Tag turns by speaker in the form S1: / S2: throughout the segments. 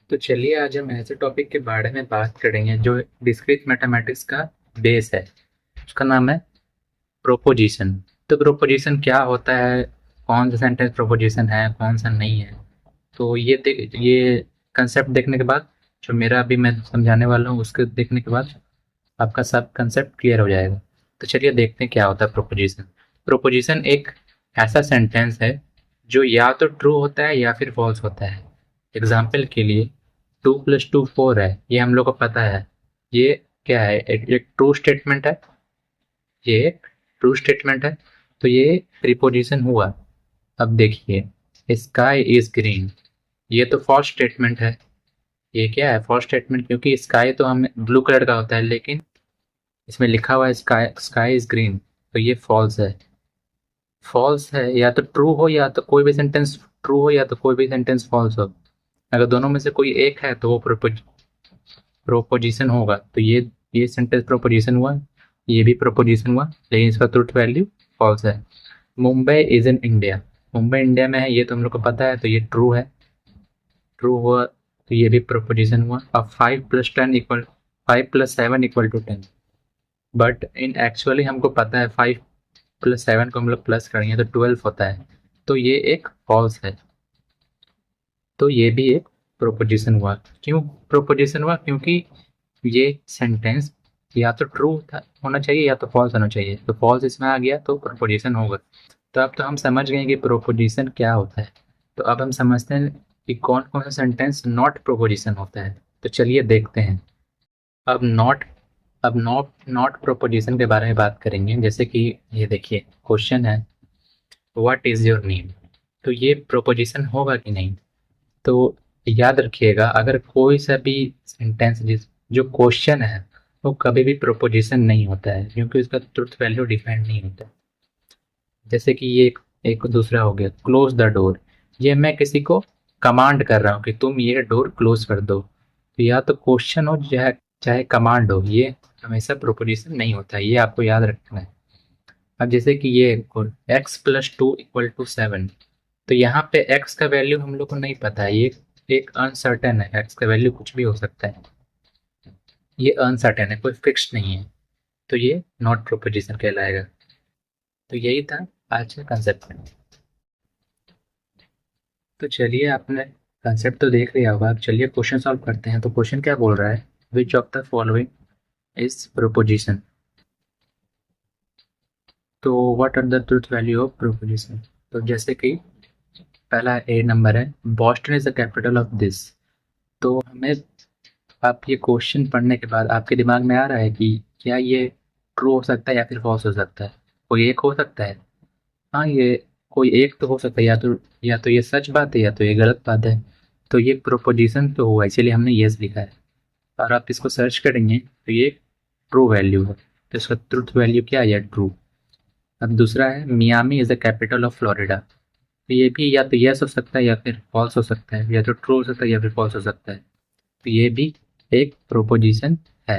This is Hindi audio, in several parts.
S1: तो चलिए आज हम ऐसे टॉपिक के बारे में बात करेंगे जो डिस्क्रीट मैथमेटिक्स का बेस है। उसका नाम है प्रोपोजिशन। तो प्रोपोजिशन क्या होता है, कौन सा सेंटेंस प्रोपोजिशन है, कौन सा नहीं है। तो ये कंसेप्ट देखने के बाद, जो मेरा अभी मैं समझाने वाला हूँ उसके देखने के बाद आपका सब कंसेप्ट क्लियर हो जाएगा। तो चलिए देखते हैं क्या होता है प्रोपोजिशन। प्रोपोजिशन एक ऐसा सेंटेंस है जो या तो ट्रू होता है या फिर फॉल्स होता है। एग्जाम्पल के लिए 2 + 2 4 है, ये हम लोग को पता है। ये क्या है, एक ट्रू स्टेटमेंट है। ये एक ट्रू स्टेटमेंट है, तो ये प्रीपोजिशन हुआ। अब देखिए, स्काई इज ग्रीन, ये तो फॉल्स स्टेटमेंट है। ये क्या है, फॉल्स स्टेटमेंट, क्योंकि स्काई तो हमें ब्लू कलर का होता है, लेकिन इसमें लिखा हुआ है स्काई स्काई इज ग्रीन, तो ये फॉल्स है। फॉल्स है, या तो ट्रू हो या तो कोई भी सेंटेंस ट्रू हो या तो कोई भी सेंटेंस फॉल्स हो। अगर दोनों में से कोई एक है तो वो प्रोपोजिशन होगा। तो ये सेंटेंस प्रोपोजिशन हुआ, ये भी प्रोपोजिशन हुआ, लेकिन इसका ट्रुथ वैल्यू फॉल्स है। Mumbai is in India, Mumbai India में है, ये तो हम लोग को पता है, तो ये ट्रू है। ट्रू हुआ, तो ये भी प्रोपोजिशन हुआ। अब 5 + 7 = 10, बट इन एक्चुअली हमको पता है 5 + 7 को हम लोग प्लस करेंगे तो 12 होता है, तो ये एक फॉल्स है। तो ये भी एक प्रोपोजिशन हुआ। क्यों प्रोपोजिशन हुआ? क्योंकि ये सेंटेंस या तो ट्रू होना चाहिए या तो फॉल्स होना चाहिए, तो फॉल्स इसमें आ गया तो प्रोपोजिशन होगा। तो अब तो हम समझ गए कि प्रोपोजिशन क्या होता है। तो अब हम समझते हैं कि कौन कौन सा सेंटेंस नॉट प्रोपोजिशन होता है। तो चलिए देखते हैं। अब नॉट अब नॉट नॉट प्रोपोजिशन के बारे में बात करेंगे। जैसे कि ये देखिए, क्वेश्चन है व्हाट इज योर नेम, तो ये प्रोपोजिशन होगा कि नहीं? तो याद रखिएगा, अगर कोई सा भी सेंटेंस जिस जो क्वेश्चन है वो कभी भी प्रोपोजिशन नहीं होता है, क्योंकि उसका ट्रुथ वैल्यू डिफाइंड नहीं होता है। जैसे कि ये एक दूसरा हो गया क्लोज द डोर, ये मैं किसी को कमांड कर रहा हूँ कि तुम ये डोर क्लोज कर दो। तो या तो क्वेश्चन हो चाहे चाहे कमांड हो, ये हमेशा प्रोपोजिशन नहीं होता है, ये आपको याद रखना है। अब जैसे कि ये x + 2 = 7, तो यहाँ पे x का वैल्यू हम लोग को नहीं पता है, ये एक अनसर्टेन है, x का वैल्यू कुछ भी हो सकता है। ये अनसर्टेन है, कोई फिक्स्ड नहीं है, तो ये नॉट प्रोपोजिशन कहलाएगा। तो यही था आज का कंसेप्ट। तो चलिए, आपने कंसेप्ट तो देख लिया होगा, अब चलिए क्वेश्चन सॉल्व करते हैं। तो क्वेश्चन क्या बोल रहा है, which of the following is proposition. तो what are the truth value of proposition. तो जैसे कि पहला ए नंबर है, Boston is the capital of this. तो हमें, आप ये क्वेश्चन पढ़ने के बाद आपके दिमाग में आ रहा है कि क्या ये ट्रू हो सकता है या फिर फॉल्स हो सकता है? कोई एक हो सकता है। हाँ, ये कोई एक तो हो सकता है, या तो ये सच बात है या तो ये गलत बात है। तो ये प्रोपोजिशन तो हुआ, इसीलिए हमने यस लिखा है। और आप इसको सर्च करेंगे तो ये ट्रू वैल्यू है, तो इसका ट्रूथ वैल्यू क्या है? ट्रू। अब दूसरा है Miami is the capital of Florida. तो ये भी या तो यस हो सकता है या फिर फॉल्स हो सकता है, या तो ट्रू हो सकता है या फिर फॉल्स हो सकता है। तो ये भी एक प्रोपोजिशन है।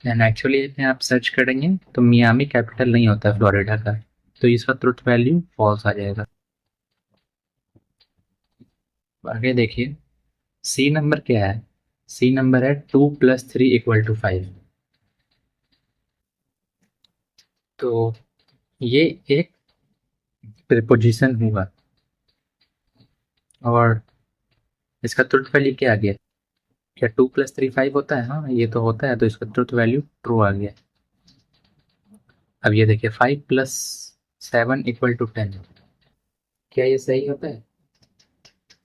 S1: एंड एक्चुअली में आप सर्च करेंगे तो मियामी कैपिटल नहीं होता फ्लोरिडा का, तो इसका ट्रुथ वैल्यू फॉल्स आ जाएगा। आगे देखिए, सी नंबर क्या है? सी नंबर है 2 + 3 = 5। तो ये एक प्रीपोजिशन हुआ, और इसका ट्रुथ वैल्यू क्या आ गया? क्या 2 + 3 5 होता है? हाँ, ये तो होता है, तो इसका ट्रुथ वैल्यू ट्रू आ गया। अब ये देखिए 5 + 7 = 10, क्या ये सही होता है?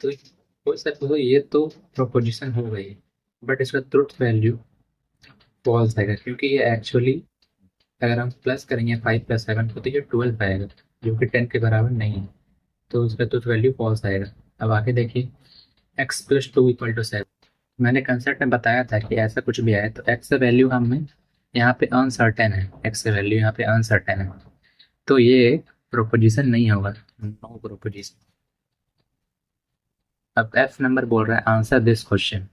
S1: तो हो सकता है ये तो प्रोपोजिशन हो गई, बट इसका ट्रुथ वैल्यू फॉल्स आएगा, क्योंकि ये एक्चुअली अगर हम प्लस करेंगे 5 + 7 को तो ये 12 आएगा, जो कि 10 के बराबर नहीं है, तो उसका ट्रुथ वैल्यू फॉल्स आएगा। अब आगे देखिए, x + 2 = 7। मैंने कंसेप्ट में बताया था कि ऐसा कुछ भी आए तो x का वैल्यू हमें यहाँ पे अनसर्टेन है, x का वैल्यू यहाँ पे अनसर्टेन है, तो ये प्रोपोजिशन नहीं होगा, नो प्रोपोजिशन। अब एफ नंबर बोल रहा है आंसर दिस क्वेश्चन।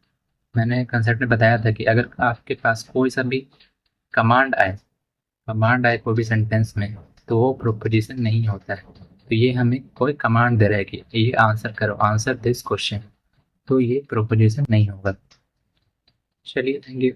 S1: मैंने कंसेप्ट में बताया था कि अगर आपके पास कोई सा भी कमांड आए कोई भी सेंटेंस में, तो वो प्रोपोजिशन नहीं होता है। तो ये हमें कोई कमांड दे रहा है कि ये आंसर करो, आंसर दिस क्वेश्चन, तो ये प्रोपोजिशन नहीं होगा। चलिए, थैंक यू।